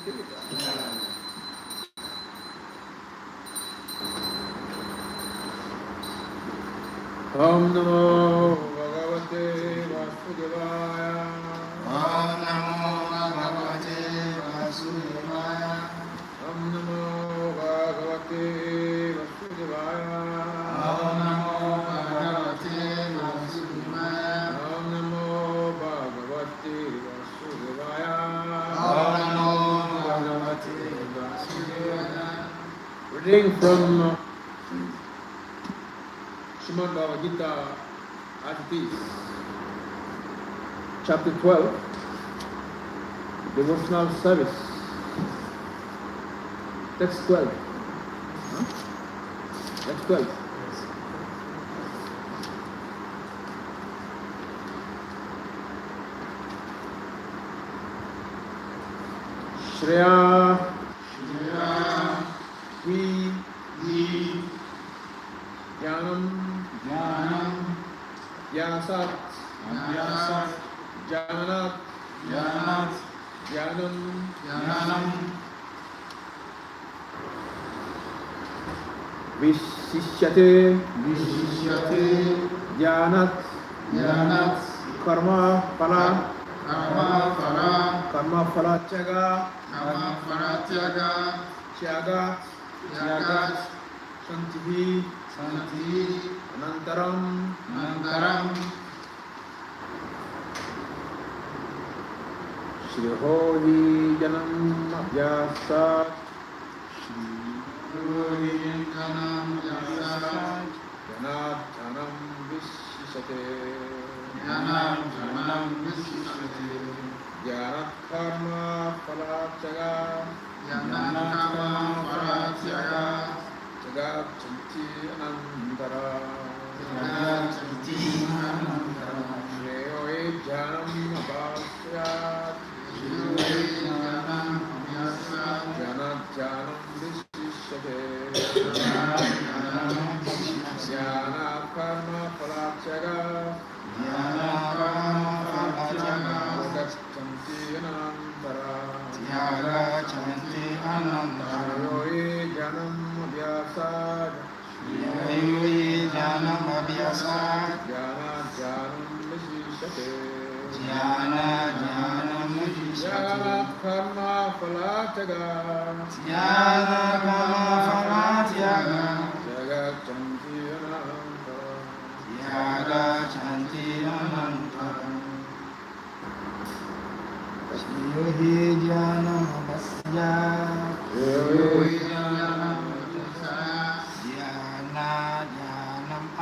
Om Namo Bhagavate Vasudevaya. Om Namo Bhagavate Vasudevaya. Om Namo Bhagavate Vasudevaya. Om Namo Bhagavate Vasudevaya. Om Namo Bhagavate Vasudevaya. Om Namo Bhagavate Vasudevaya. Reading from Srimad Bhagavad Gita as it is, chapter 12, devotional service, text 12. Text 12. Shreya, we, Jnanam, Vyasat, Janat, Jnanam, Vishishyate, Jnanat, Karma Phala Tyaga, Santihi, Anantaram, Shrihohi Janam Abhyasat, Janat Janam Vishishate, Janat Karma Phala Tyaga, Jagat Chanti Anantara, Shreyohi Janam Abhyasat, Janat Janam Vishishate, Janat Karma Phala Tyaga, Jagat Chanti Anantara, Shreyohi Janam Abhyasat, Janat Janam Vishishate, Janat Karma Phala Tyaga, Jagat Chanti Anantara. Yohi Jnana Vasya, Jnanam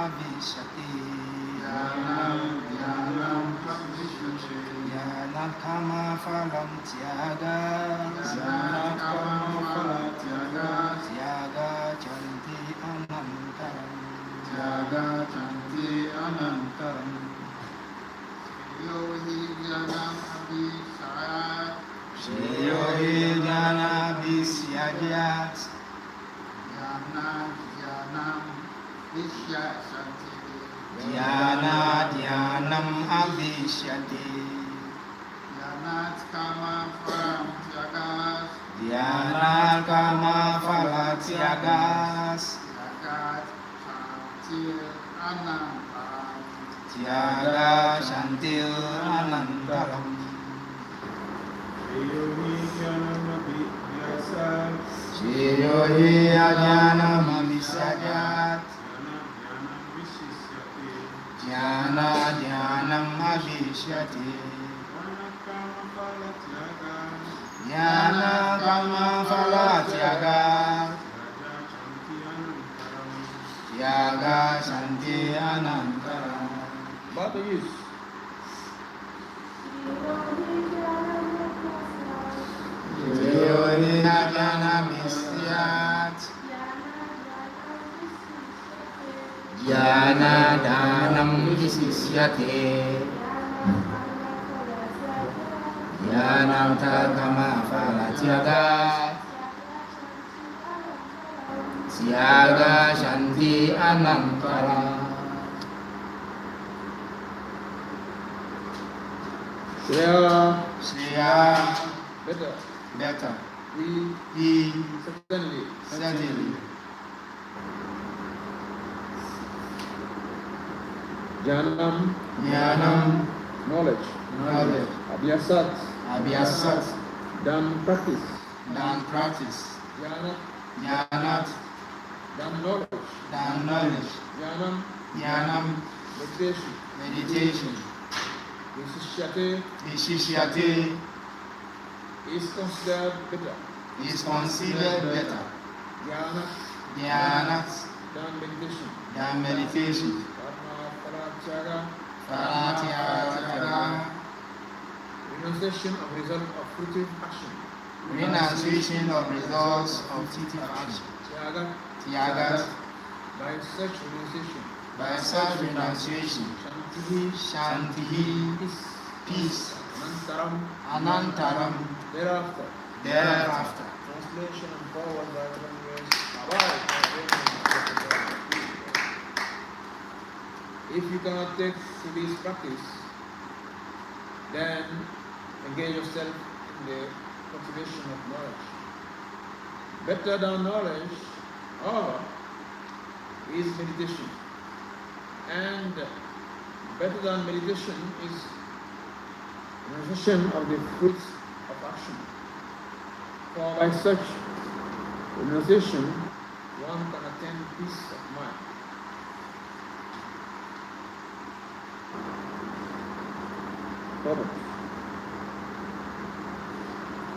Abhishati, Jnana Kama Phalam Tyaga, Tyaga Chanti Anantaram, Shreyohi Jnana Vishyajat, Dhyanam Abhishyati, Dhyanat Kama Phala Tyagas, Tyaga Shantil Anantaram, Shreyohi Jnanam Abhishyajat, Dhyanam Abhishyati, Dhyanam Kama Phala Tyaga, Tyaga Shanti Anantaram. About the use. Shreyohi Jnanam Visyat, Dhyanam Vishishyate, Dhyanam Kama Phala Tyaga, Tyaga Shanti Anantara. Shreya, Better. He certainly. Jnanam, knowledge. Abhyasat, done practice. Jnanat, done knowledge. Jnanam, meditation. Vishishyate is considered better. Jnanat, done meditation. Paratyaga, renunciation of result of fruitive action. Tyaga, by such renunciation. Shantihi, peace. Anantaram, thereafter. Translation and forward by if you cannot take to this practice, then engage yourself in the cultivation of knowledge. Better than knowledge, however, is meditation. And better than meditation is renunciation of the fruits of action. For by such renunciation, one can attain peace of mind.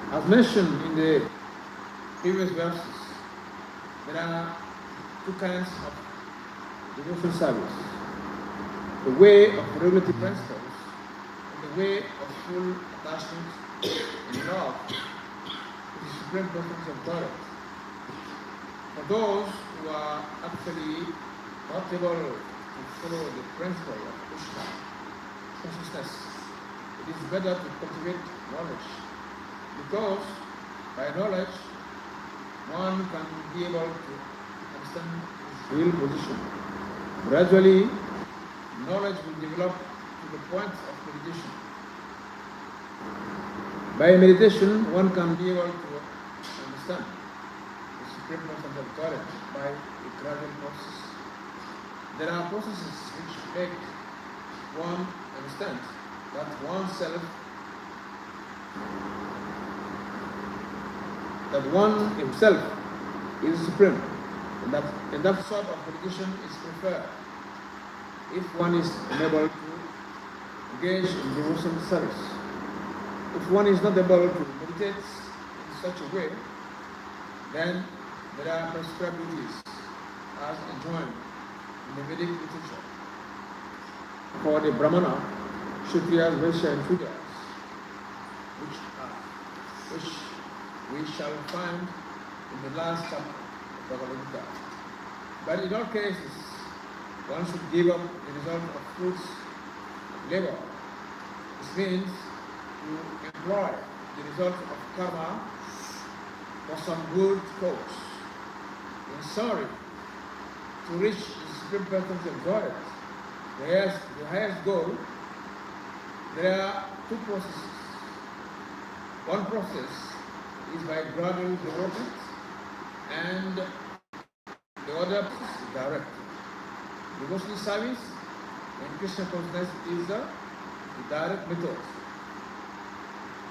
As mentioned in the previous verses, there are two kinds of devotional service. The way of regulative principles and the way of full attachment and love to the Supreme Presence of God. For those who are actually not able to follow the principle of Krishna consciousness, it is better to cultivate knowledge, because by knowledge one can be able to understand his real position. Gradually, knowledge will develop to the point of meditation. By meditation, one can be able to understand the Supreme Presence of God by a gradual process. There are processes which make one understand that oneself, that one himself is supreme, and that sort of meditation is preferred if one is unable to engage in devotional service. If one is not able to meditate in such a way, then there are prescribed duties as enjoined in the Vedic literature for the Brahmana, Kshatriyas, Vaishya, and Shudras, which we shall find in the last chapter of Bhagavad Gita. But in all cases, one should give up the result of fruits of labor. This means to employ the result of karma for some good cause. In summary, to reach the Supreme Presence of God, the highest goal, there are two processes. One process is by gradual development, and the other process is direct. Devotional service and Krishna consciousness is the direct method.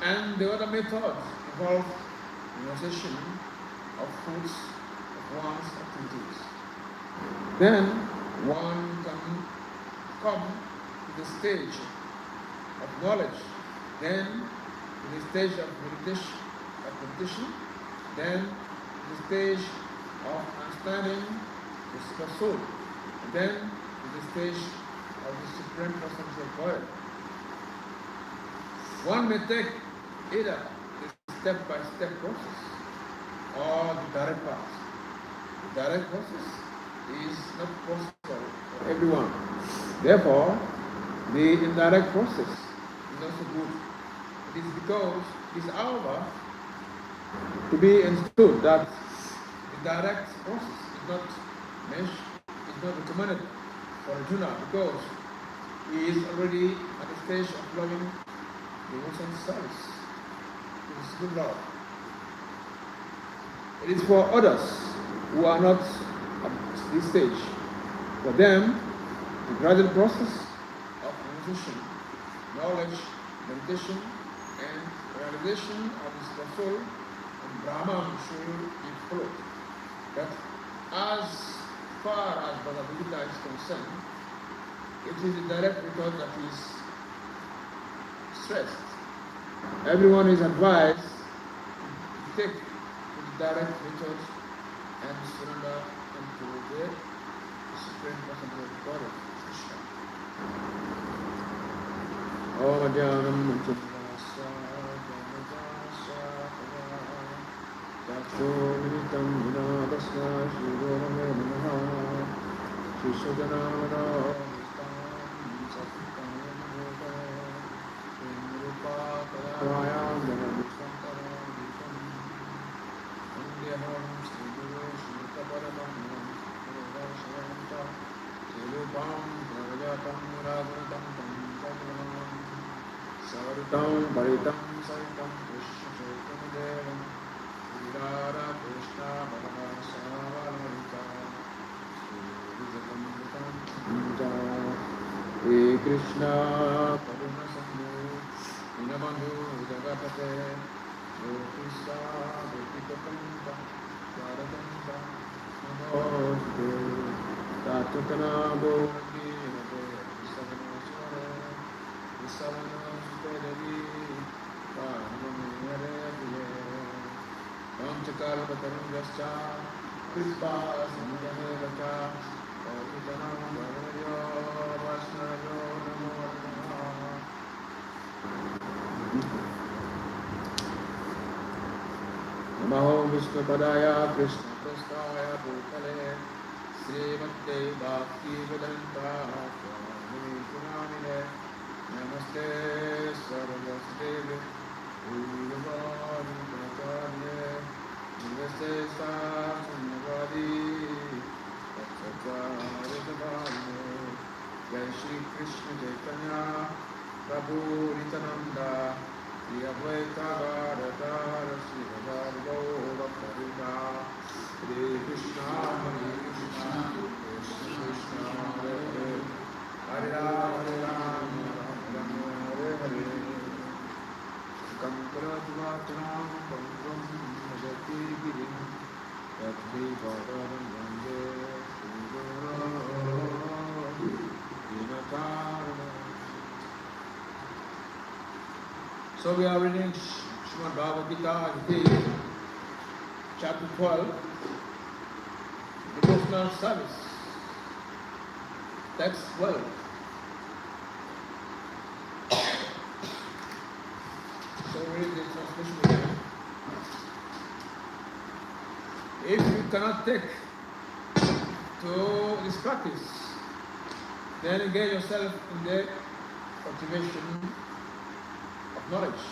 And the other method involves renunciation of fruits of one's activities. Then one can come to the stage of knowledge, then to the stage of meditation, then to the stage of understanding the super soul, and then to the stage of the Supreme Presence of God. One may take either the step-by-step process or the direct path. The direct process is not possible for everyone. Therefore, the indirect process is also good. It is because it is, however, to be understood that the direct process is not recommended for Arjuna, because he is already at the stage of loving devotional service to his good Lord. It is for others who are not at this stage. For them, the gradual process of realization, knowledge, meditation, and realization of the soul and Brahman should be followed. But as far as Bhagavad Gita is concerned, it is the direct method that is stressed. Everyone is advised to take the direct method and surrender unto the Supreme Personality of God, Krishna. Om Jnanam Chandasa Janajasa Tacho Militam Vinadasya Shri Gurave Namaha Shri Sajanamana Sarutam Baritam Saritam Krishna Chaitanya Virara Krishna Bhagavad Savarita Sri Krishna Karuna Sandhu Dinabandhu Jagapate Jyotisa Jyotikapanta Varadanta Namaste Tatatana Bhoti Nate Visavana Swara Visavana Devi Parmamere Ramchakalpatarungascha Kripa Sandhanevata Pavitanam Bhavaryo Vasnayo Namo Namaha Namo Vishnu Padaya Krishna Prasthaya Bhutale Srimate Bhakti Vedanta Swami Kunamine Namaste Sarvasdevi Ulavani Pratane Namaste Sasanyavadi Vatsacharya Sabhane Jai Shri Krishna Chaitanya Prabhu Nityananda Shri Advaita Gadadhara Shri Bhagavad Bhakti Hare Krishna Hare Krishna Krishna Krishna Hare Hare Hare Rama Hare Rama Hare Hare Kankaradvatanam Pankam Bhajati Girim Yadhi Bhagavan Vande Sri Dinataranam. So we are reading Srimad Bhagavad Gita, chapter 12, devotional service, text 12. So read the translation again. If you cannot take to this practice, then engage yourself in the cultivation of knowledge.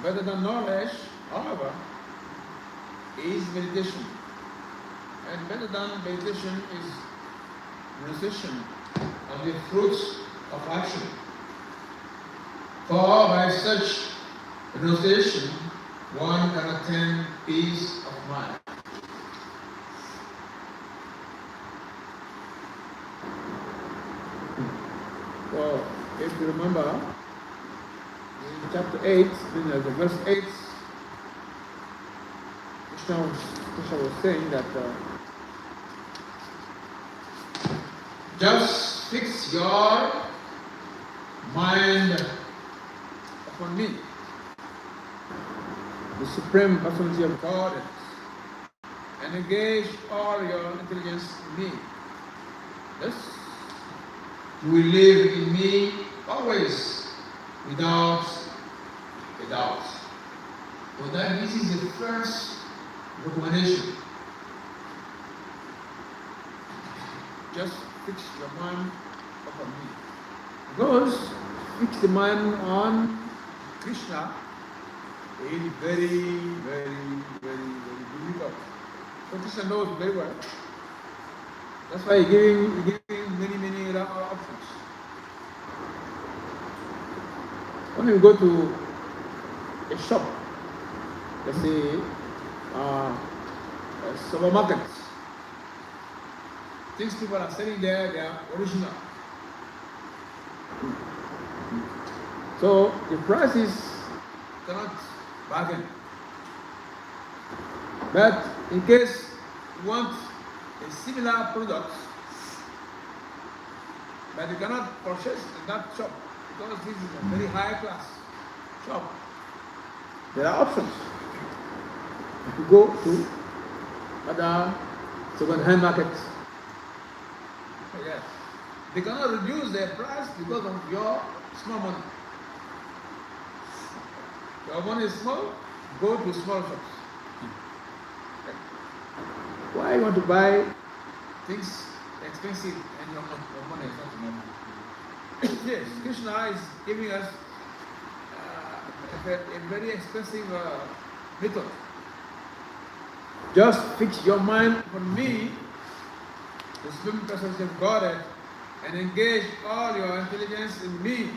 Better than knowledge, however, is meditation. And better than meditation is realization of the fruits of action. For by such realization, one can attain peace of mind. So, if you remember, in chapter 8, the verse 8, Krishna was saying that just fix your mind upon me, the Supreme Personality of God, and engage all your intelligence in me. Thus, you will live in me always, without a doubt. So that this is the first recommendation. Just fix your mind upon me. Because fix the mind on Krishna is very, very, very, very difficult. So Krishna knows very well. That's why he's giving many options. When you go to a shop, let's say supermarkets. Things people are selling there, they are original. So the prices cannot bargain. But in case you want a similar product, but you cannot purchase in that shop because this is a very high class shop. There are options. You go to other second-hand markets. Yes. They cannot reduce their price because of your small money. Your money is small, go to small shops. Why you want to buy things expensive and your money is not enough? Yes, Krishna is giving us a very expensive method. Just fix your mind on me, the Supreme Presence of Godhead, and engage all your intelligence in me.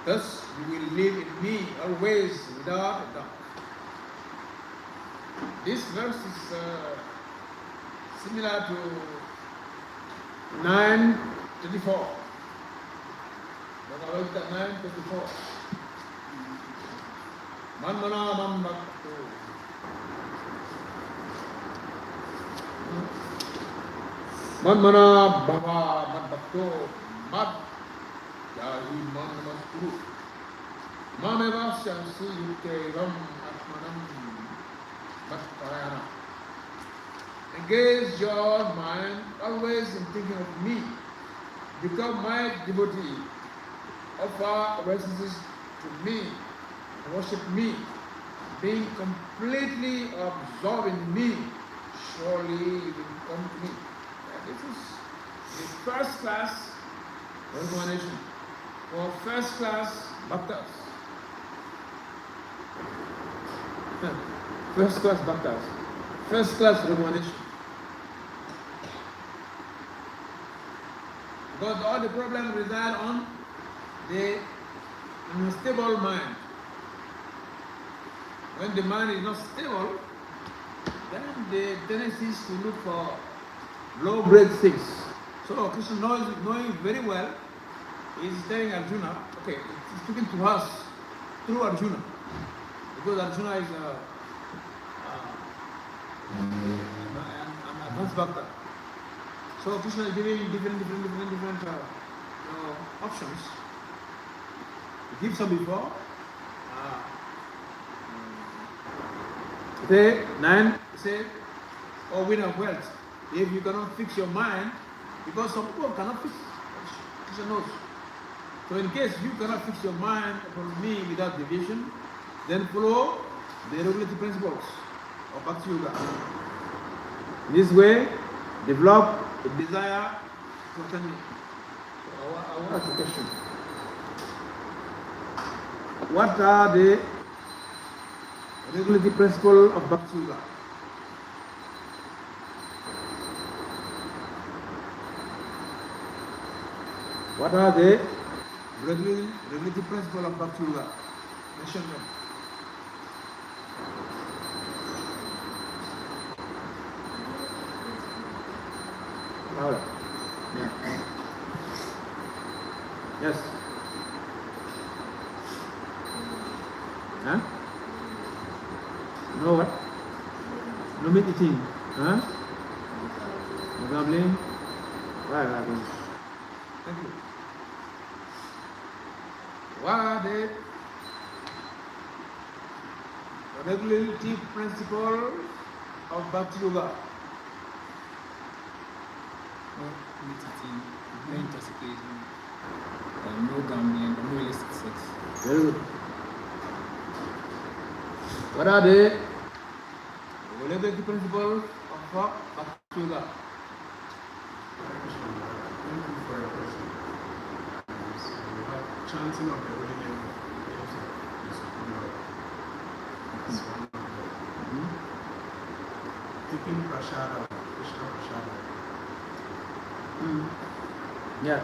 Thus you will live in me always without a doubt. This verse is similar to 9:24. Bhagavad Gita 9:24. Manmana mam bhakto. Manmana bhava mad bhakto mad yahi man namaskuru. Mameva shamsi yukevam atmanam mad parayana. Engage your mind always in thinking of me. Become my devotee. Offer obeisances to me. Worship me. Being completely absorbed in me. Surely you will come to me. And this is the first class recommendation for first class bhaktas. First class bhaktas. First class recommendation. Because all the problems reside on the unstable mind. When the mind is not stable, then the tendency is to look for low-grade things. So Krishna knowing very well, he is telling Arjuna, okay, he's speaking to us through Arjuna. Because Arjuna is an advanced bhakta. So Krishna is giving different options. He gives some before. Say, oh, winner of wealth. If you cannot fix your mind, because some people cannot fix, Krishna knows. So in case you cannot fix your mind upon me without division, then follow the regulative principles of Bhakti Yoga. In this way, develop a desire to attend me. So I want to ask a question. What are the regulative principles of Bhakti Yoga? What are the regulative principles of Bhakti Yoga? Mention them. Louder. Yeah. Yes. Huh? No what? No meat eating. Huh? No gambling? Right. Thank you. What are the regulative principles of Bhakti Yoga? No meat eating, no intoxication, no gambling, no illicit sex. Very good. What are the regulative principles of Bhakti Yoga? Thank you for your question. We have chanting of the holy name of the Supreme Lord. That's one of them. Taking prasada, Krishna prasada. Yeah,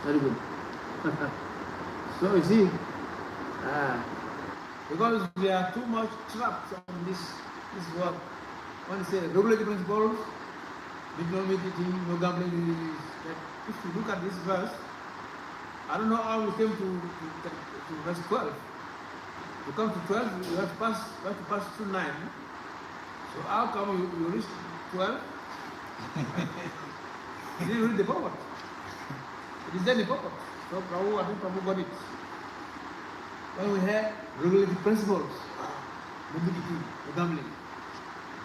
very good. So you see, Because we are too much trapped on this world. When you say regulatory principles, no meditating, no gambling, if you look at this verse, I don't know how we came to verse 12. To come to 12, you have to pass through 9. So how come you reach 12? You didn't read the Bhagavad. It is there in the Bhagavad. So I think Prabhu got it. When we have regulative principles, no meditating, no gambling.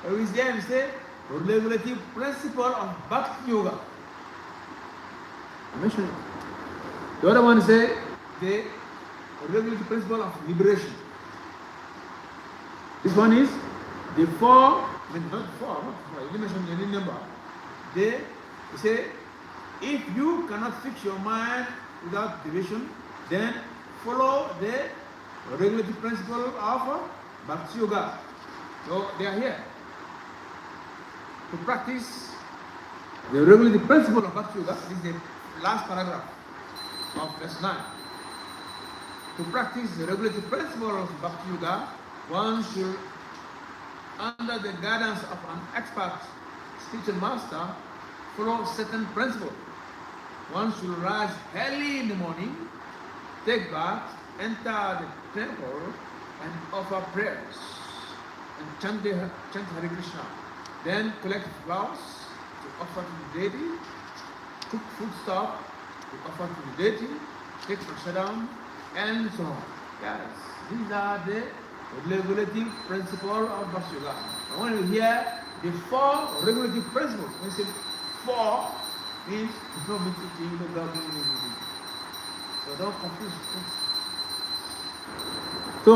When we there, we say regulative principle of Bhakti Yoga. I mentioned it. The other one say the regulative principle of liberation. This one is the four, not four, you didn't mention any number. They say if you cannot fix your mind without division, then follow the regulative principle of Bhakti Yoga. So they are here to practice the regulative principle of Bhakti Yoga. This is the last paragraph of verse 9. To practice the regulative principle of Bhakti Yoga, one should, under the guidance of an expert spiritual master, follow certain principles. One should rise early in the morning, take bath, enter the temple, and offer prayers, and chant Hare Krishna. Then collect flowers to offer to the deity, cook foodstuff to offer to the deity, take prasadam, and so on. Yes, these are the regulative principles of Bhakti Yoga. And when you hear the four regulative principles, when you say four, means no meditating, no gambling, so don't confuse things. So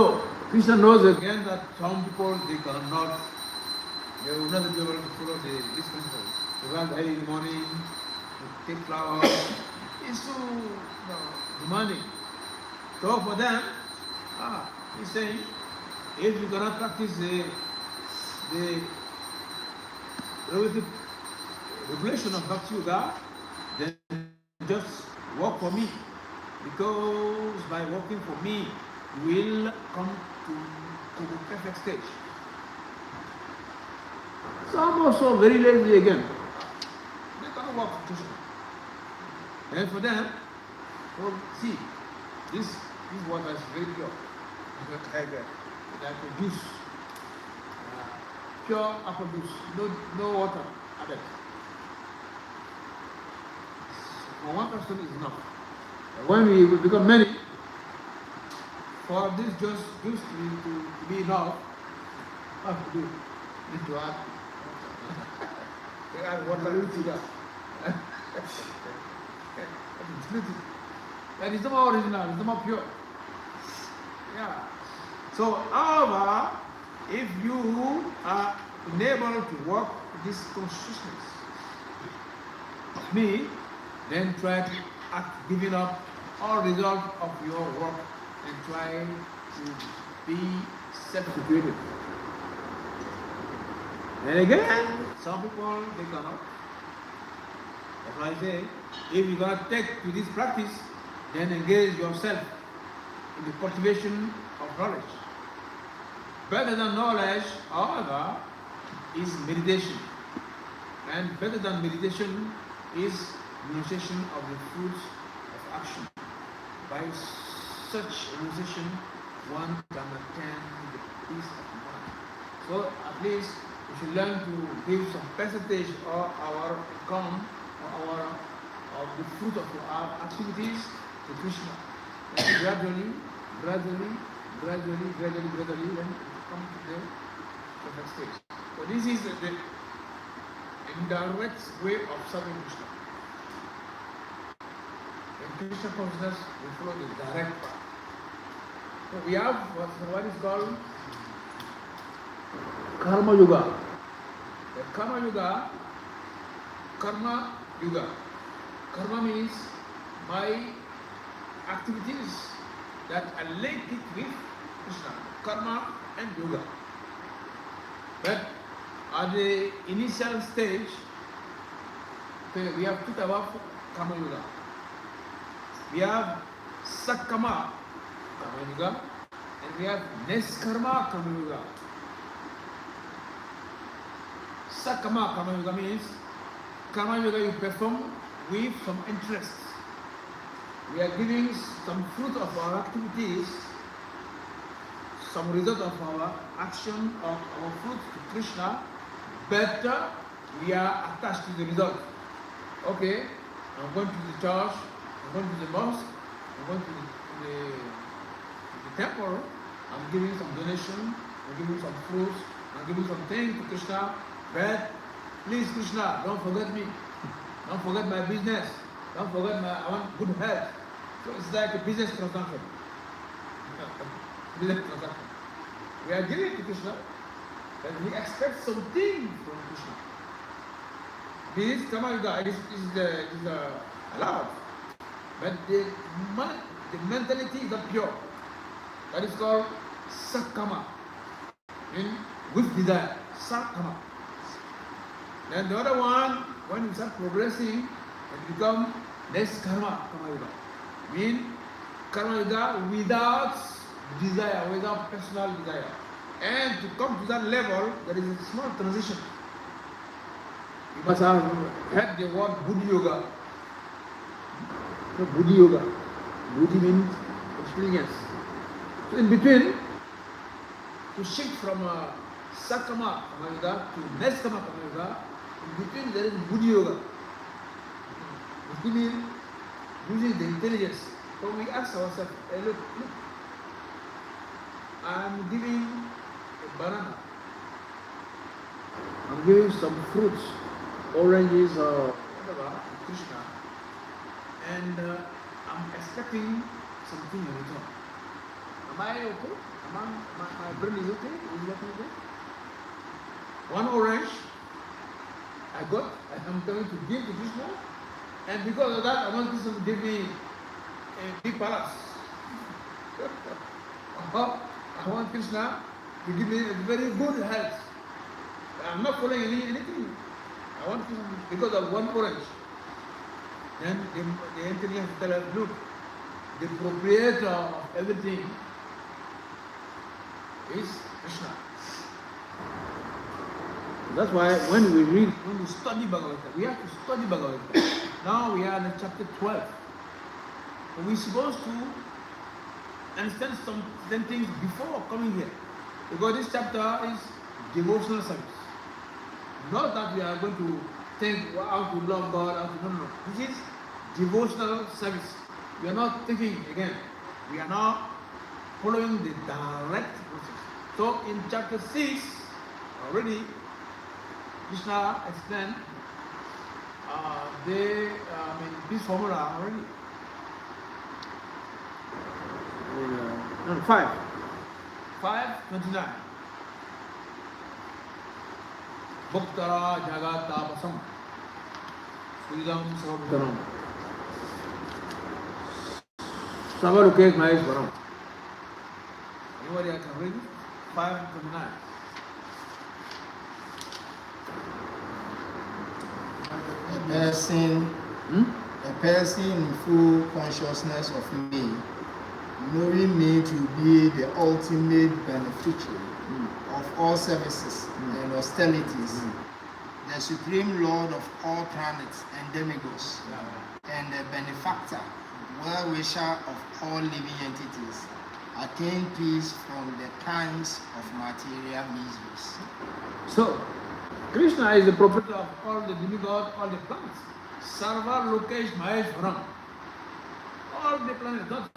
Krishna knows again that some people they will not be able to follow these principles. They rise early in the morning, they take flowers. It's too demanding. So for them, he's saying, if you cannot practice the relative regulation of Bhakti Yoga, then just work for me. Because by working for me, you will come to the perfect stage. Some also very lazy again. They cannot work for Krishna. And for them, see, this water is very pure. Like a juice. Pure apple juice. No water added. For one person is enough. When we become many, for this juice to be enough, what have to do? Need to add water into that. That is not more original, it's not more pure. Yeah. So, however, if you are unable to work with this consciousness of me, then try to act giving up all result of your work and try to be self-created. And again, some people they cannot. That's why I say, if you cannot take to this practice, then engage yourself in the cultivation of knowledge. Better than knowledge, however, is meditation. And better than meditation is realization of the fruits of action. By such realization, one can attain the peace of mind. So at least we should learn to give some percentage of our income or of the fruit of our activities to Krishna. And gradually, then come to the perfect stage. So this is the indirect way of serving Krishna. In Krishna consciousness, we follow the direct path. So we have what is called Karma Yoga. The Karma Yoga. Karma means my activities that are linked with Krishna. Karma and Yoga. But at the initial stage, we have two types of Karma Yoga. We have Sakkama Karma Yoga and we have Neskarma Karma Yoga. Sakama Karma Yoga means Karma Yoga you perform with some interest. We are giving some fruit of our activities, some result of our action, of our fruit to Krishna, but we are attached to the result. Okay, I'm going to the church, I'm going to the mosque, I'm going to the temple, I'm giving some donation, I'm giving some fruits, I'm giving some things to Krishna, but please Krishna, don't forget me, don't forget my business, don't forget I want good health. So it's like a business transaction. Business transaction. We are giving to Krishna, but we expect something from Krishna. This Karma Yoga is allowed, but the mentality is not pure. That is called Sakama, with desire. Sakama. Then the other one, when you start progressing, it becomes less Karma Yoga. Mean Karma Yoga without desire, without personal desire. And to come to that level, there is a small transition. You must have heard the word Buddhi Yoga. No, Buddhi Yoga. Buddhi means experience. So in between, to shift from Sakama Karma Yoga to Neskama Karma Yoga, in between there is Buddhi Yoga. Buddhi means using the intelligence. So we ask ourselves, hey, look, I'm giving a banana. I'm giving some fruits, oranges or whatever, to Krishna, and I'm expecting something in return. Am I okay? My brain is okay? Is that okay? One orange I got, I'm going to give to Krishna, and because of that, I want Krishna to give me a big palace. I want Krishna to give me a very good health. I'm not following anything. I want Krishna because of one orange. Then the intelligence tell us, look, the proprietor of everything is Krishna. That's why when we study Bhagavad Gita, we have to study Bhagavad Gita. Now we are in chapter 12. We're supposed to understand some things before coming here. Because this chapter is devotional service. Not that we are going to think how to love God, how to no. This is devotional service. We are not thinking again. We are now following the direct process. So in chapter 6, already Krishna explained this formula already. 5:29. Bhaktara jagatapasam Sridam Sarvabhutanam Savarukesh Maheshwaram. Anybody can read it? 5:29. A person in full consciousness of me, knowing me to be the ultimate beneficiary of all services and austerities, the supreme lord of all planets and demigods, and the benefactor, well-wisher of all living entities, attain peace from the pangs of material miseries. So, Krishna is the proprietor of all the demigods, all the planets. Sarva Lokesh Maheshwaram. All the planets, not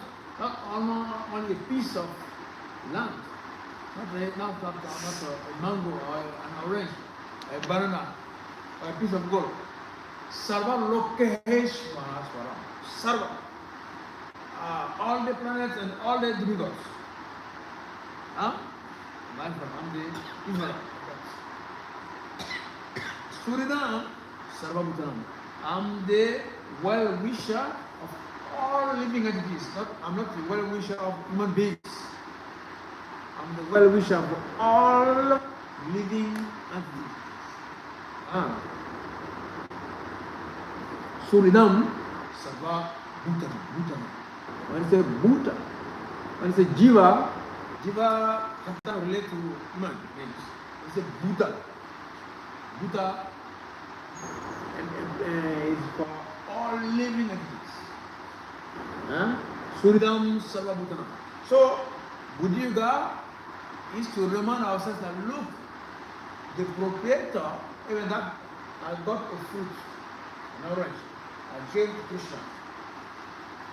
only a piece of land, not a mango or an orange, a banana, or a piece of gold. Sarva Lokesh Maheshwaram. Sarva. All the planets and all the demigods. I'm the Israel. Suridam Sarvabhutanam. I'm the well-wisher of all living entities. I'm not the well-wisher of human beings. I'm the well-wisher of all living entities. Suridam Sarvabhutanam. When you say Bhuta, when you say Jiva, Jiva doesn't relate to human beings. It's a Buddha. Buddha is for all living entities. Suridam Sarvabhutanam. So, Buddha Yuga is to remind ourselves that look, the proprietor, even that I got a fruit, an orange, I gave to Krishna.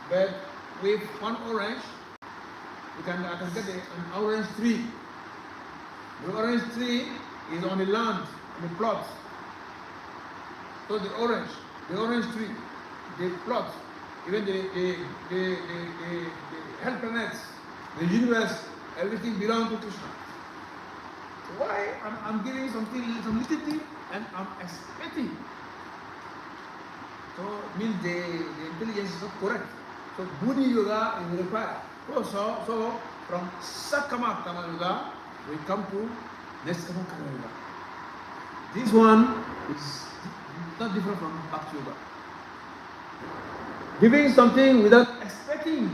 But with one orange, I can get an orange tree. The orange tree is on the land, on the plot. So the orange tree, the plot, even the health planets, the universe, everything belongs to Krishna. Why I'm giving some little thing, and I'm expecting. So it means the intelligence is not correct. So Buddhi Yoga is required. So from Sakama Kama Yoga, we come to Neskama Kama Yoga. This one is not different from Bhakti Yoga. Giving something without expecting,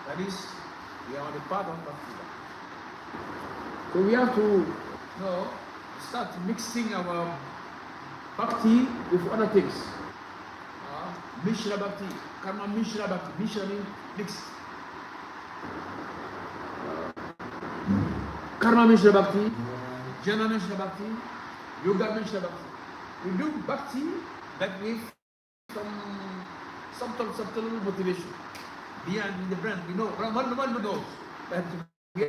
that is, we are on the path of Bhakti Yoga. So we have to start mixing our Bhakti with other things. Mishra Bhakti, Karma Mishra Bhakti. Mishra means mix. Karma Mishra Bhakti, Jnana Mishra Bhakti, Yoga Mishra Bhakti. We do Bhakti that with some subtle motivation. Behind the brand, we know, one knows that we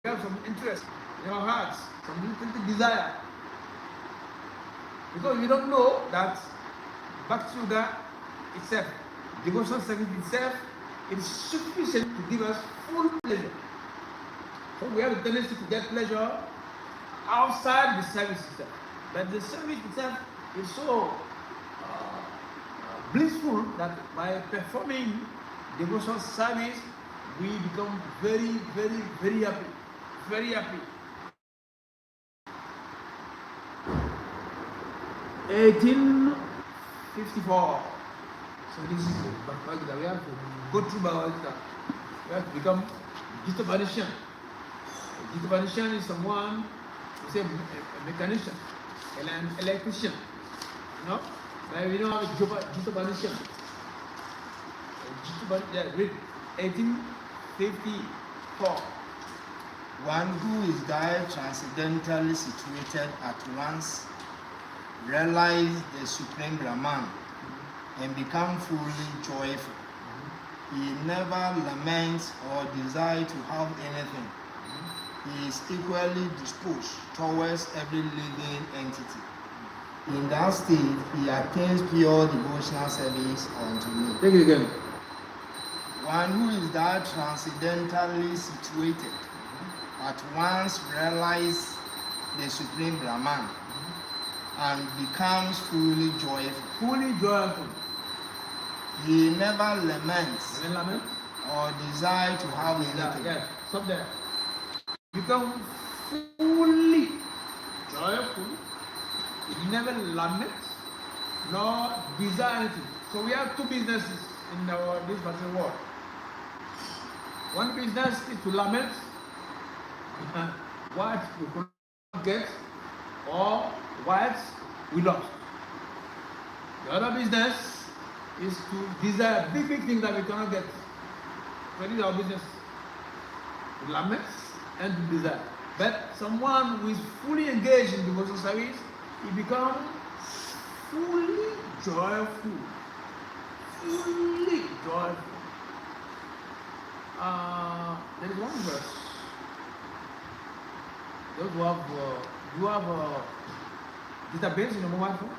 have some interest in our hearts, some little desire. Because we don't know that Bhakti Yoga itself, devotional service itself, is sufficient to give us full pleasure. So we have a tendency to get pleasure outside the service itself. But the service itself is so blissful that by performing devotional service, we become very, very, very happy. Very happy. 1854. So this is Bhagavad. We have to go through Bhagavad. We have to become Gita Vanishyan. Gita Vanishyan is someone who is a mechanician, an electrician. No? But we don't have a Gita Vanishyan. Read 1854. One who is there transcendentally situated at once realize the Supreme Brahman and become fully joyful. He never laments or desires to have anything. He is equally disposed towards every living entity. In that state, he attains pure devotional service unto me. Take it again. One who is that transcendentally situated at once realizes the Supreme Brahman and becomes fully joyful. Fully joyful. He never laments or desires to have anything. Yeah, stop there. Become fully joyful. He never laments nor desire anything. So we have two businesses in this particular world. One business is to lament what we could not get or what we lost. The other business is to desire big things that we cannot get. So this is our business. To lament and to desire. But someone who is fully engaged in devotional service, he becomes fully joyful. Fully joyful. There is one verse. Those who have, you have database in your mobile phone?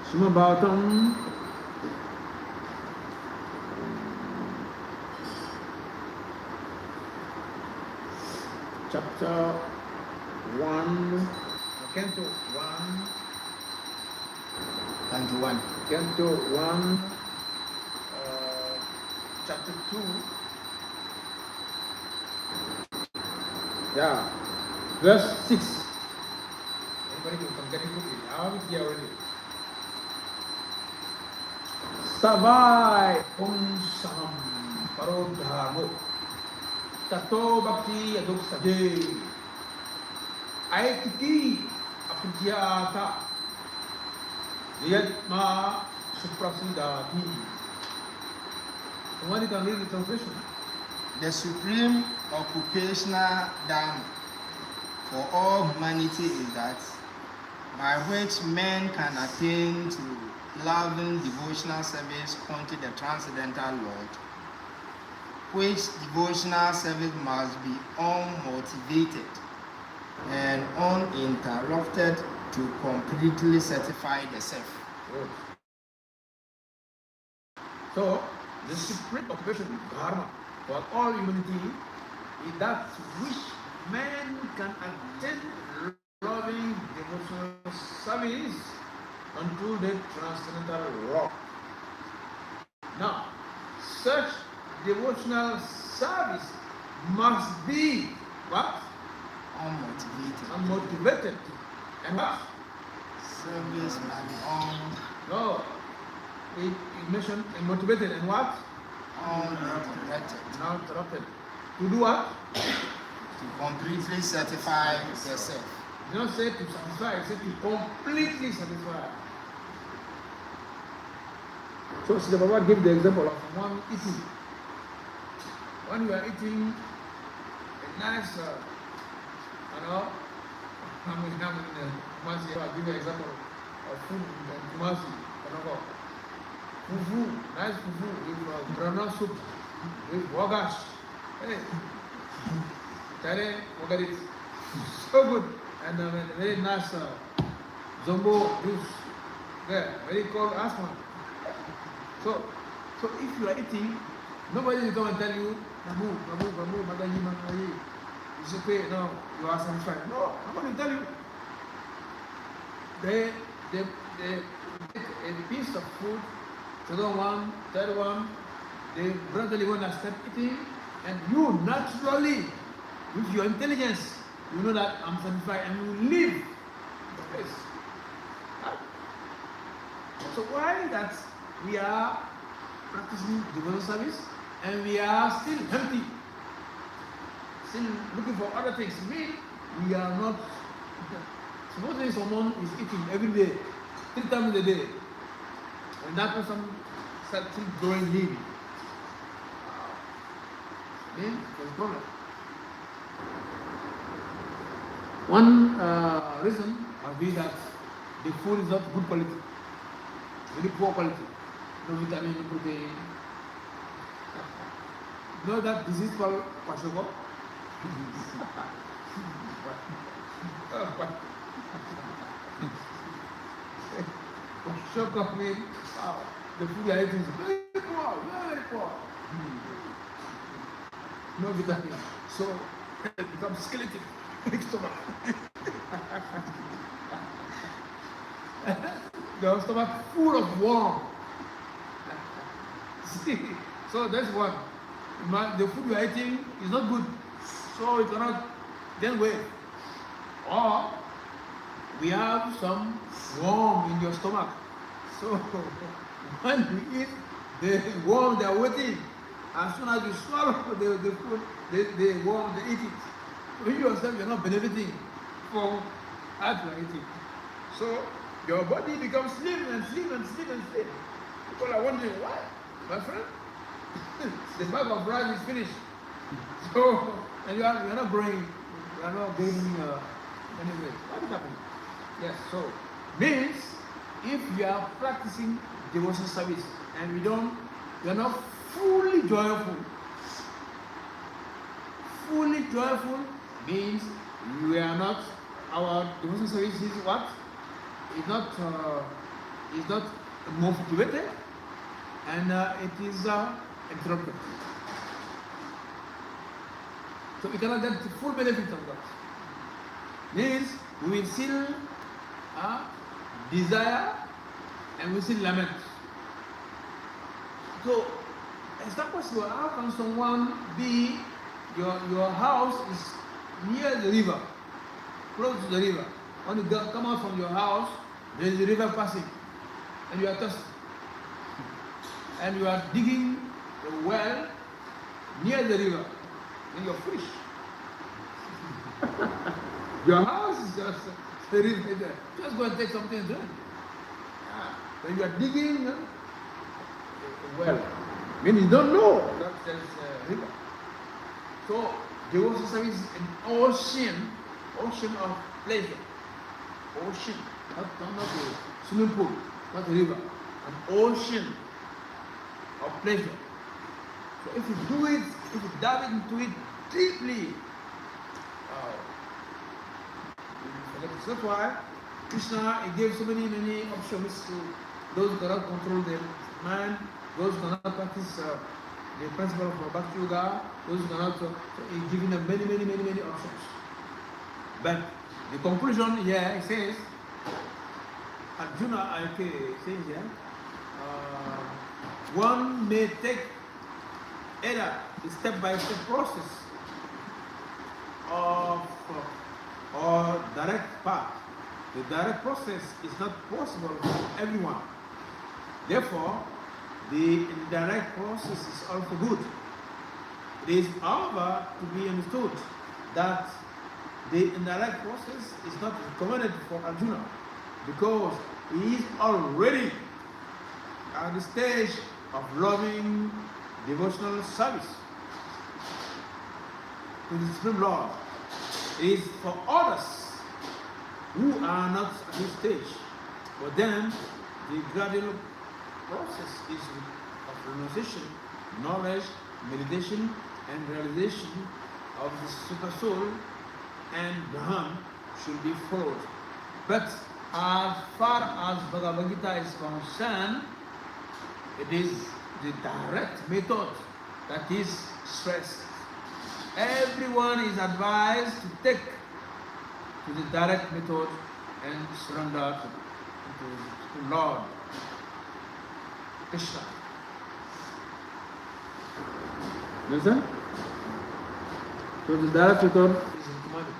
Srimad Bhagavatam, chapter 1, Canto 1, Canto 1, chapter 2, yeah, verse 6. Anybody can get it quickly. I have it here already. Stavai Punsam Parodhamo Tato Bhakti Aduk Saje Aitiki Apujyata Yatma Suprasidati. Somebody can read the translation. The supreme occupational dharma for all humanity is that by which men can attain to loving devotional service unto the transcendental Lord, which devotional service must be unmotivated and uninterrupted to completely satisfy the self. Good. So, the supreme occupation dharma for all humanity is that which man can attend loving devotional service unto the transcendental Lord. Now, such devotional service must be what? Unmotivated. And what? Service must be No. It mentioned motivated and what? uninterrupted Now interrupted. To do what? to completely satisfy the self. You don't say to satisfy, you say to completely satisfy. So Srila Bhagavad gave the example of one eating. When you are eating a nice, I'll give you an example of food in Kumasi, fufu, nice fufu with granite soup, with wagash. Hey, forget it. So good. And very nice zombo juice. There, very cold asthma. So if you are eating, nobody will come and tell you, Babu, Magayi. It's okay, no, you are satisfied. No, nobody will tell you. They take a piece of food, second one, third one, they gradually want to start eating, and you naturally, with your intelligence, you know that I'm satisfied, and you leave the place. So why that we are practicing devotional service and we are still empty, still looking for other things? We are not. Supposing someone is eating every day, 3 times a day, and that person starts growing lean, then there's a problem. One reason might be that the food is not good quality, very poor quality, no vitamin, no protein. You know that disease called kwashiorkor? Kwashiorkor means the food you are eating is very poor, very poor. No vitamin, so it becomes skeleton. Stomach. Your stomach full of worm. See, so that's one. The food you are eating is not good, so it cannot gain weight. Or we have some worm in your stomach, so when you eat, the worm they are waiting. As soon as you swallow the food, the worm they eat it. You yourself, you're not benefiting from what you're eating. So your body becomes slim and slim and slim and slim. People are wondering, why? My friend, the bag of rice is finished. So, and you're not growing, you're not gaining any weight. What is happening? Yes, so means if you are practicing devotional service and you're not fully joyful. Fully joyful means we are not, our devotional service is what? Is not motivated, and it is interrupted. So we cannot get the full benefit of that. Means we will still desire and we still lament. So it's not possible. How can someone be, your house is near the river, close to the river. When you come out from your house, there is a river passing, and you are thirsty. and you are digging a well near the river, then you're foolish. Your house is just the river there. Just go and take something and drink. When you are digging a well, when you don't know that there's a river. So devotional service is an ocean of pleasure. Ocean, not a swimming pool, not a river. An ocean of pleasure. So if you do it, if you dive into it deeply, that's why Krishna gave so many options to those who cannot control their mind, those who cannot practice the principle of Bhakti Yoga, those who cannot, so he's giving them many options. But the conclusion here, it says, Arjuna, says here, one may take either the step-by-step process of or direct path. The direct process is not possible for everyone. Therefore, the indirect process is also good. It is, however, to be understood that the indirect process is not recommended for Arjuna because he is already at the stage of loving devotional service to the Supreme Lord. It is for others who are not at this stage. But then the gradual process is of realization, knowledge, meditation, and realization of the super soul and Brahman should be followed. But as far as Bhagavad Gita is concerned, it is the direct method that is stressed. Everyone is advised to take to the direct method and surrender to Lord Krishna. You understand? So the direct method is recommended.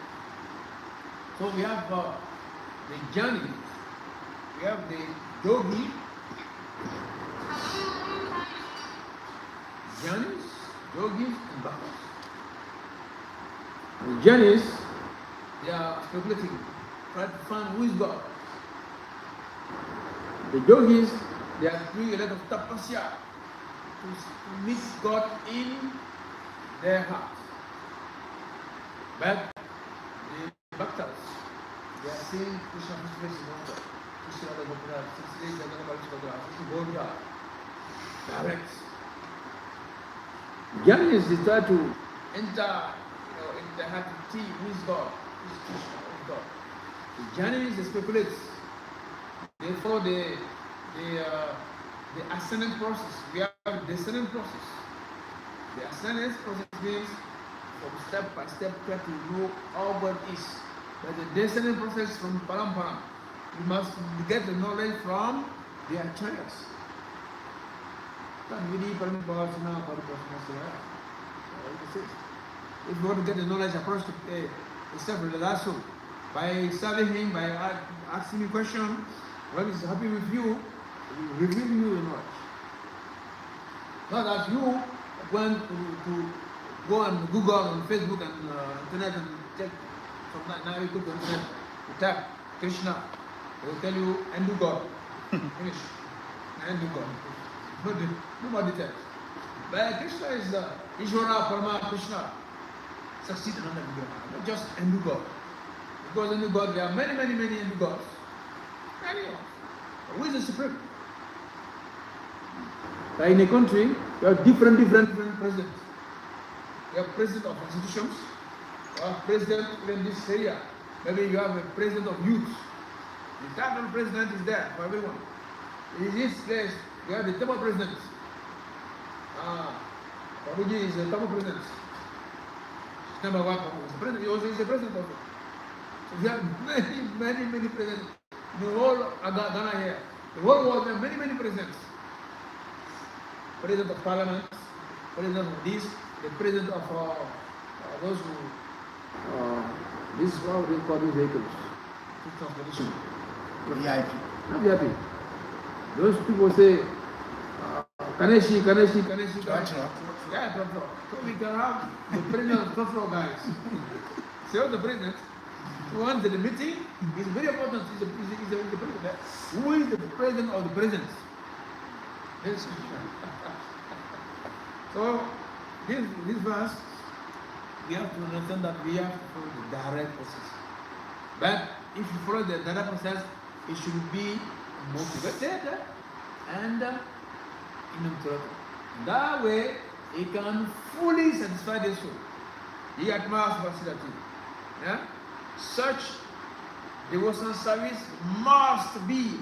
So we have the jnani, we have the yogi, jnanis, yogis, and bhaktas. The jnanis, they are speculating, trying to find who is God. The yogis, they are doing a lot of tapasya to meet God in their heart. But the bhaktas, they are saying Krishna face is not God. Krishna direct. Jnanis, they try to enter in the heart of tea, who is God? Who is Krishna? Who is God? The jnanis, they speculate. They follow the ascendant process. We have the descendant process. The ascendant process means from step by step try to know how God is. But the descendant process from parampara, you must get the knowledge from the acharyas. If you want to get the knowledge approach to a self-realization, by serving him, by asking him questions, when he's happy with you, he will reveal you the knowledge. Not that you went to go and Google on Facebook and internet and check. Now you go to internet, you type Krishna, they will tell you, and do God. Finish. And do God. No more details. But Krishna is the Ishvara Parama Krishna. Succeed another Hindu God. Not just Hindu God. Because Hindu God, there are many Hindu gods. Many of them. Who is the supreme? Like in a country, you have different presidents. You have president of institutions. You have president in this area. Maybe you have a president of youth. The title president is there for everyone. In this place, you have the temple president. Babuji is the temple president. Number one, he also is the president of it. So we have many presidents. The whole Ghana here, the whole world, there are many presidents. President of Parliament, president of this, the president of those who, this is what we call these vehicles. Transportation. VIP. Not VIP. Those people say, Kaneshi. Trotro. Yeah, Trotro. So we can have the president of Trotro guys. See all the president. Once the meeting is very important. Is the president. Who is the president of the presidents? Yes. So this verse, we have to understand that we have to follow the direct process. But if you follow the direct process, it should be motivated and innovative. That way, it can fully satisfy the soul. The atmosphere facility. Yeah? Such devotional service must be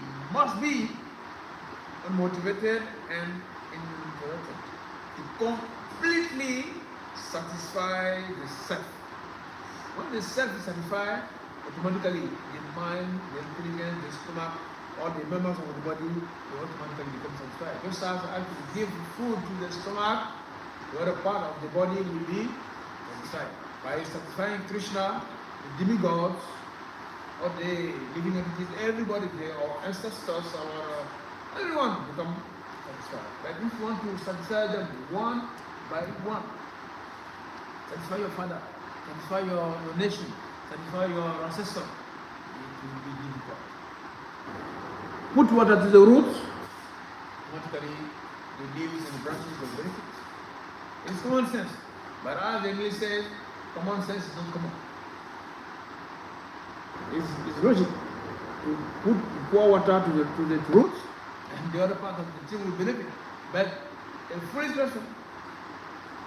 motivated and uninterrupted to completely satisfy the self. When the self is satisfied, automatically the mind, the intelligence, the stomach, all the members of the body will automatically become satisfied. Just as I give food to the stomach, the other part of the body will be satisfied. By satisfying Krishna, the demigods, or the living entities, everybody, our ancestors, everyone become satisfied. But if you want to satisfy them one by one, satisfy your father, satisfy your nation, satisfy your ancestor, it will be difficult. Put water to the roots, automatically the leaves and the branches will benefit. It's common sense. But as the English says, common sense is not common. It's logic to pour water to the roots, and the other part of the tree will benefit. But a foolish person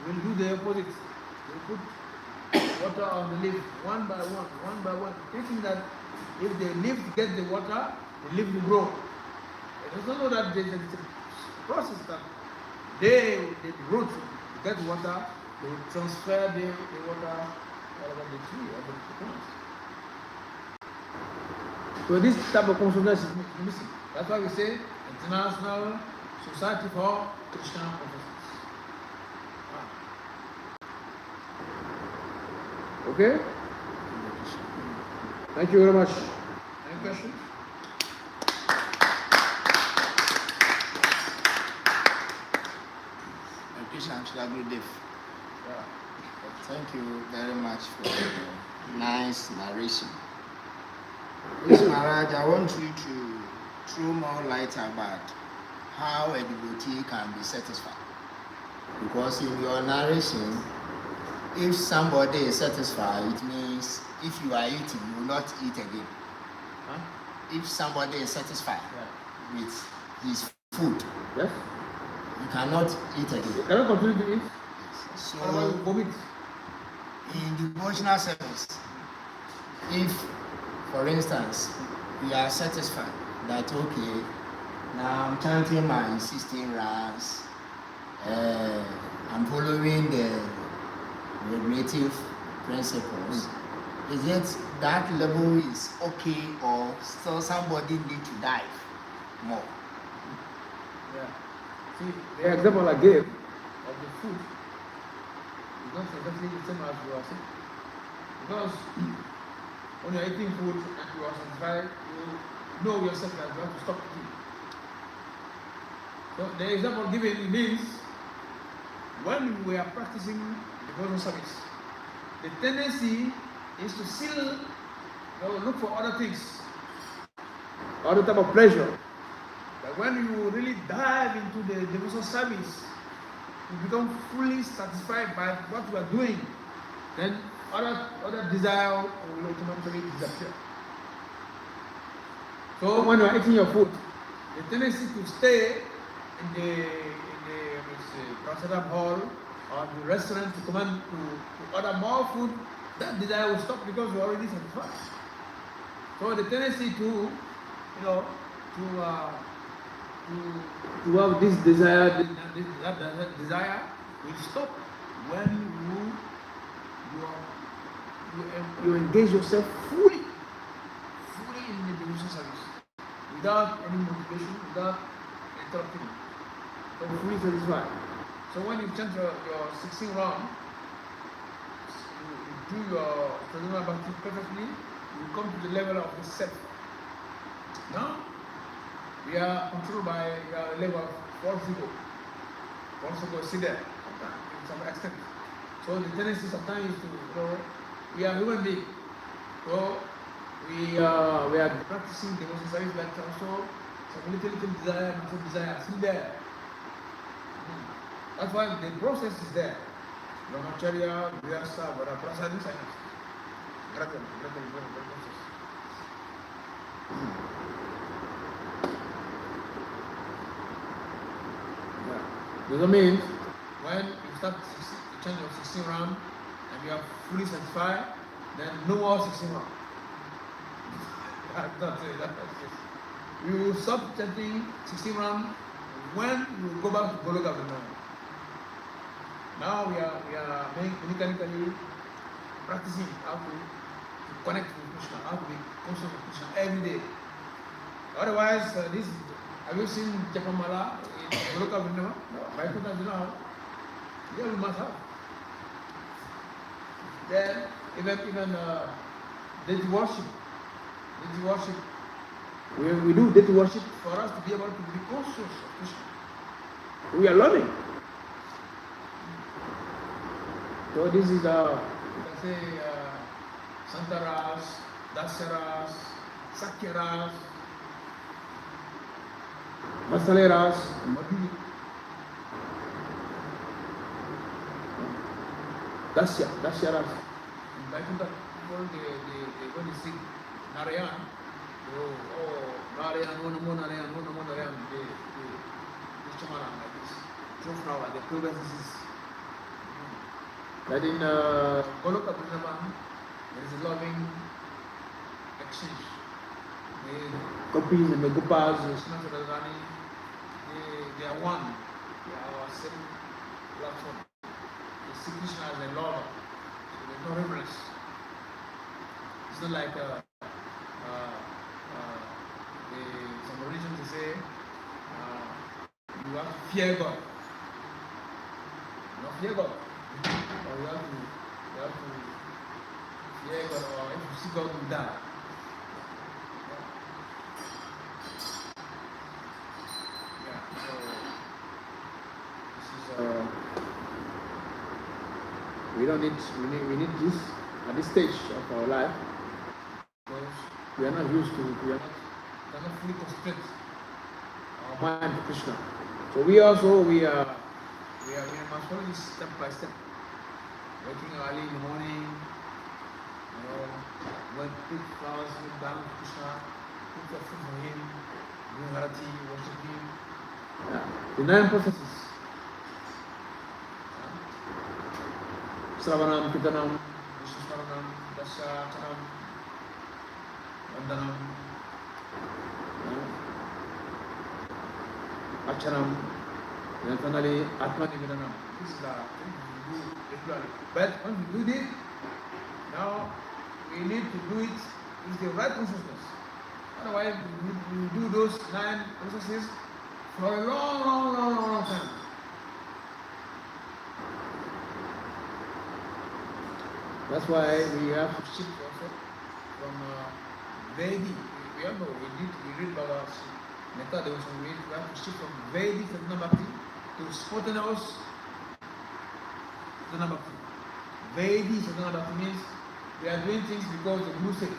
will do the opposite. Will put water on the leaf one by one, thinking that if the leaf get the water, the leaf will grow. It does not know that there is a process that the roots get water, they will transfer the water all over the tree, over the plants. So this type of consciousness is missing. That's why we say International Society for Christian Consciousness. Okay? Thank you very much. Any questions? Thank you very much for the nice narration. Yes, Maharaja, I want you to throw more light about how a devotee can be satisfied. Because in your narration, if somebody is satisfied, it means if you are eating, you will not eat again. Huh? If somebody is satisfied with his food, Yes? you cannot eat again. You cannot continue to eat. So, Vomit. in devotional service, if, for instance, we are satisfied that, okay, now I'm chanting my 16 rounds, I'm following the regulative principles, is it that level is okay, or still somebody need to dive more? Yeah. See, the example I gave of the food is not exactly the same as you are saying. Because when you are eating food and you are satisfied, you know yourself that you have to stop eating. So the example given means when we are practicing devotional service, the tendency is to still look for other things, other type of pleasure. But when you really dive into the devotional service, you become fully satisfied by what you are doing, then other desire will automatically disappear. So when you are eating your food, the tendency to stay in the consider hall or the restaurant to command to order more food, that desire will stop because you're already satisfied. So the tendency to have this desire, that desire will stop when you engage yourself fully in the devotional service, without any motivation, without interrupting. So fully satisfied. So when you chant your 16 round, you do your traditional bhakti perfectly, you come to the level of the self. Now we are controlled by a level of false ego. also go sit there to some extent. So the tendency sometimes is to, we are human beings. So we are practicing devotion service, but also some little desire, still there. That's why the process is there. Brahmacharya, Vyasa, Varaprasad, and silence. Gradual process. Doesn't mean when you start you change your 16 round and you are fully satisfied, then no more 16 round. You stop chanting 16 round when you go back to Goloka Vrindavan. Now we are mechanically practicing how to connect with Krishna, how to be conscious of Krishna every day. Otherwise, have you seen Japamala in Goloka Vrindavan? No, Vaikuntha you know. Yeah, we must have. Then even deity worship. We do deity worship for us to be able to be conscious of Krishna. We are learning. So this is Santaras, Dasaras, Sakyaras, Masaleras, Madhu, Dasyaras. In Vaikuntha, when they sing Narayan, Narayan, Namo Narayan, they Chamaran like this. Chofrawa, the progresses. But in Goloka Vrindavan, there is a loving exchange. The Gopis and the Gopas, the Srimati Radharani, they are one. They are our same platform. They see Krishna as a lover. So there is no reverence. It's not like some religions they say you have to fear God. You don't fear God. Or you have to fear God, or if you see God, you die. So this is we need this at this stage of our life, because we are not used to it. We are not fully concentrate our mind to Krishna. So we must follow this step by step. Waking early in the morning, when put flowers down to Krishna, put your food for him, do harati, worship him. The 9 processes. Sravanam, Kirtanam, Vishnu Smaranam, Dasyanam, Vandanam, Achanam, and finally Atmanivedanam. This is the thing we do regularly. But when we do this, now we need to do it with the right consciousness. Otherwise, we do those 9 processes for a long time. That's why we have to shift also from Vedic. We read Bhagavad Metta devotion. We have to shift from Vedic sadhana bhakti to spontaneous sadhana bhakti. Vedic sadhana bhakti means we are doing things because the Guru said.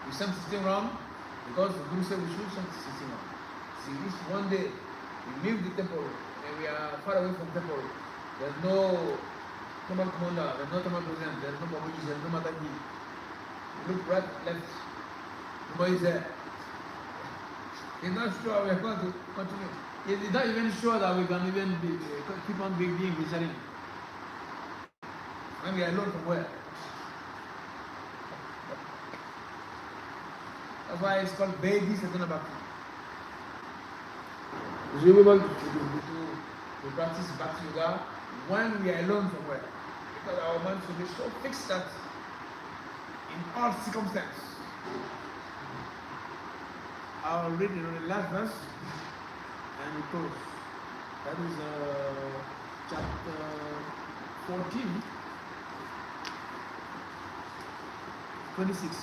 We sent system round because the Guru said we should send system round. See, if one day we leave the temple and we are far away from the temple, there's no Tamal Commander, there's no Tamal President, there's no Babuji, there's no Mataji. You look right, left, nobody is there. He's not sure we are going to continue. He's not even sure that we can even keep on being vegetarian. And we are alone from where? That's why it's called Vedic Sadhana Bhakti. We should be able to practice Bhakti Yoga when we are alone somewhere. Because our mind should be so fixed that in all circumstances. I'll read the last verse and we close. That is chapter 14, 26.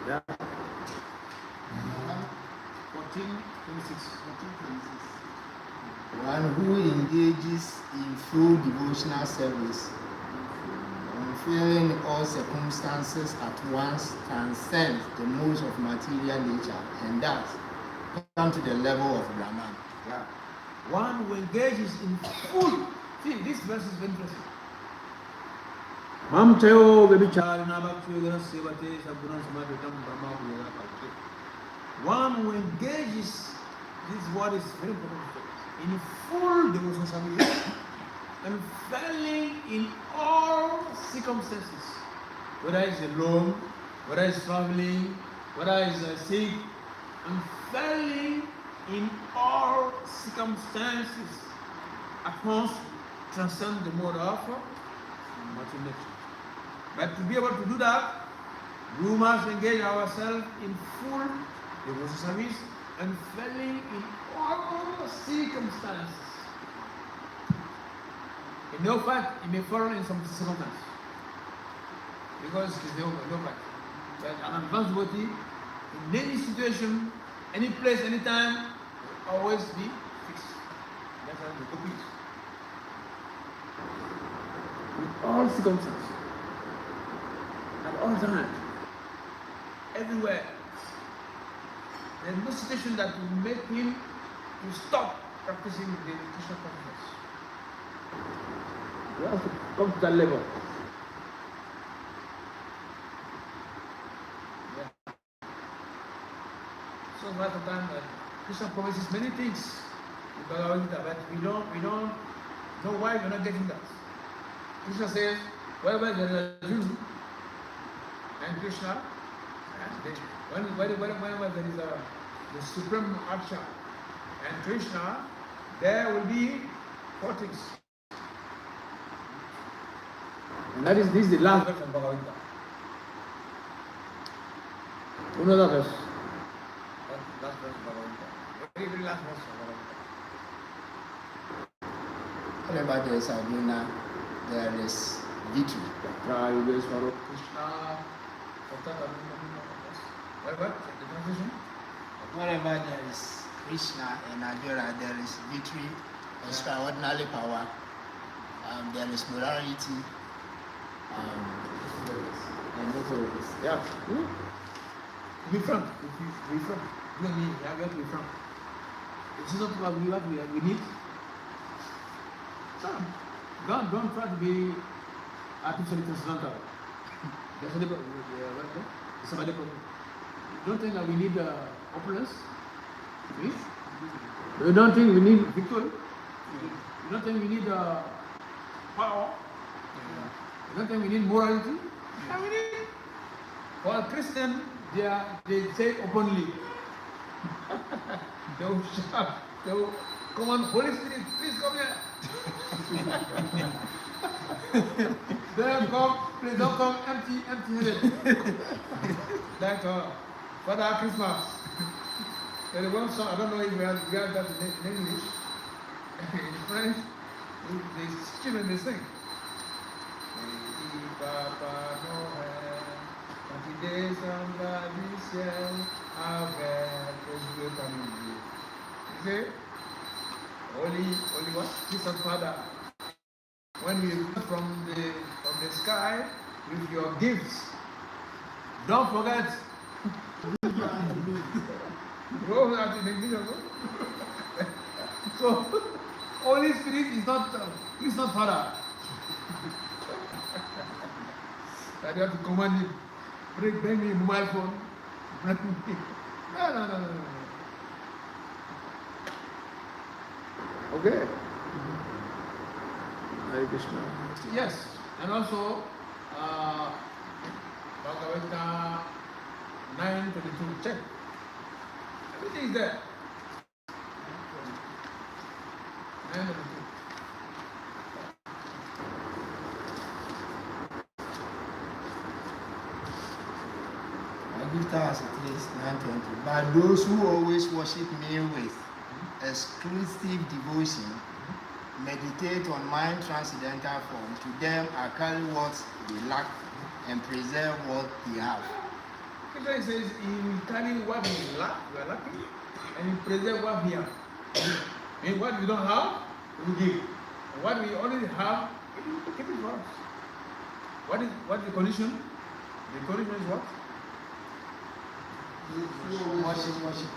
Yeah. 14:26. One who engages in full devotional service, fulfilling all circumstances at once, transcends the modes of material nature and thus come to the level of Brahman. Yeah. One who engages in full. See, this verse is very interesting. Mam chayo vebicharina bhakti sevate sabgunan samadhitam brahma bhuyana kalpe. One who engages, this word is very important, in full devotional service and failing in all circumstances, whether it's alone, whether it's traveling, whether it's sick, and failing in all circumstances, at once transcend the mode of material nature. But to be able to do that, we must engage ourselves in full devotional service and failing in all circumstances. In no fact, it may fall in some circumstances because it's no fact. But an advanced devotee, in any situation, any place, any time, will always be fixed. That's how the copy is. In all circumstances, at all times, everywhere. There is no situation that will make him to stop practicing the Krishna consciousness. You have to come to that level. Yeah. So much of time that Krishna promises many things in Bhagavad Gita, but we don't know why we're not getting that. Krishna says, wherever there is a Jew and Krishna, whenever there is the supreme archer and Krishna, there will be four things. And this is the last verse of Bhagavad Gita. Who knows that verse? Last verse of Bhagavad Gita. Very, very last verse of Bhagavad Gita. Wherever there is Arjuna, there is victory. Krishna. What? The translation? Wherever there is Krishna and Arjuna, there is victory, extraordinary power, there is morality, and authorities. Yeah. Be frank. Be frank. You and me, we have to be frank. This is not what we need. Don't try to be artificially transcendental. Somebody don't think that we need opulence. You don't think we need victory. You don't think we need power. You don't think we need morality. And we need. For a Christian, they say openly. They will shout. They will come on, Holy Spirit, please come here. Please don't come empty-headed. Like Father Christmas. There is one song, I don't know if we have that in English. In French, the children they sing. Papa Noël, quand il descendra du ciel avec les yeux familiers. You see? Holy what? Jesus Father. When you come from the sky with your gifts, don't forget. So, Holy Spirit is not Father. That you have to command him. Bring me a mobile phone. Bring me. No. Okay. Hare Krishna. Yes, and also Bhagavad Gita 9:22. Check. Everything is there. 9:22. Gita as it is 9:20. But those who always worship me with exclusive devotion, meditate on my transcendental form, to them I carry what they lack and preserve what they have. Krishna says he will carry what we lack, we are lacking, and he preserve what we have. And what we don't have, we will give. And what we already have, he will keep it for us. What is the condition? The condition is what? Worship.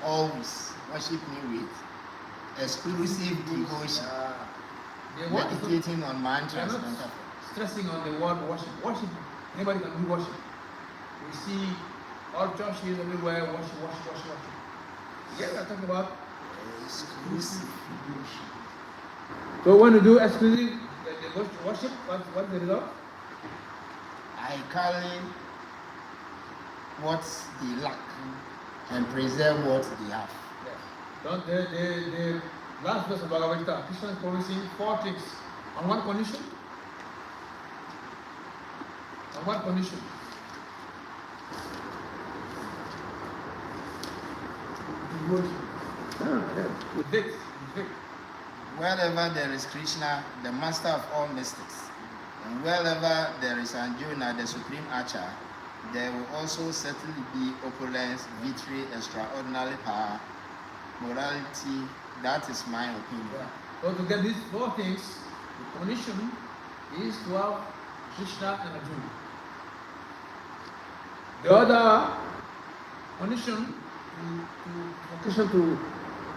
Always worship me with exclusive devotion. The word is Meditating on we are mantras not and stuff. stressing on the word worship. Worship. Anybody can do worship. We see all churches everywhere worship. Yes, I'm talking about Exclusive devotion. so when you do exclusive the worship, what's the result? I carry what they lack and preserve what they have. Yes. Don't the last verse of Bhagavad Gita, Krishna is promising 4 things. On what condition? On what condition? With this. Wherever there is Krishna, the master of all mystics, and wherever there is Arjuna, the supreme archer, there will also certainly be opulence, victory, extraordinary power, morality. That is my opinion. Yeah. So to get these 4 things, the condition is to have Krishna and Arjuna. The other condition for Krishna to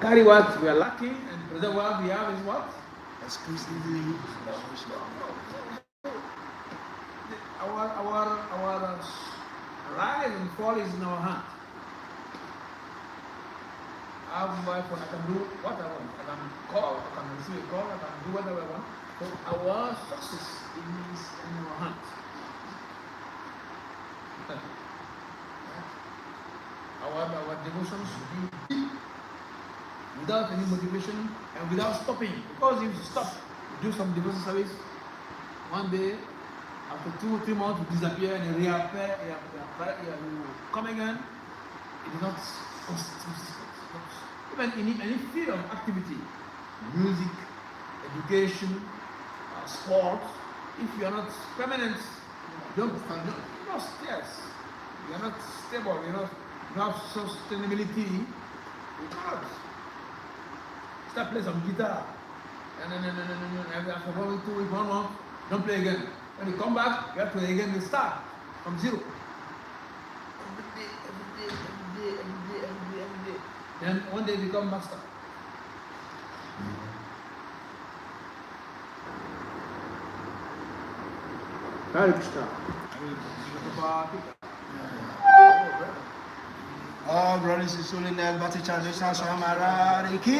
carry what we are lacking and preserve what we have is what? Exclusively Our rise and fall is in our hand. I have my phone, I can do what I want. I can call, I can receive a call, I can do whatever I want. So our success is in our hands. Our devotion should be deep, without any motivation and without stopping. Because if you stop, you do some devotion service, one day, after 2 or 3 months, you disappear and you reappear, you come again. It is not consistent. Even in any field of activity, music, education, sport, if you are not permanent, you don't yes, you are not stable, you have sustainability, you cannot start playing some guitar, and after 1 week, 1 month, don't play again. When you come back, you have to play again, you start from zero. Every day. Then one day you become master. Carudeshna. Oh, brothers and sisters, Bhakti Swami Maharaja ki.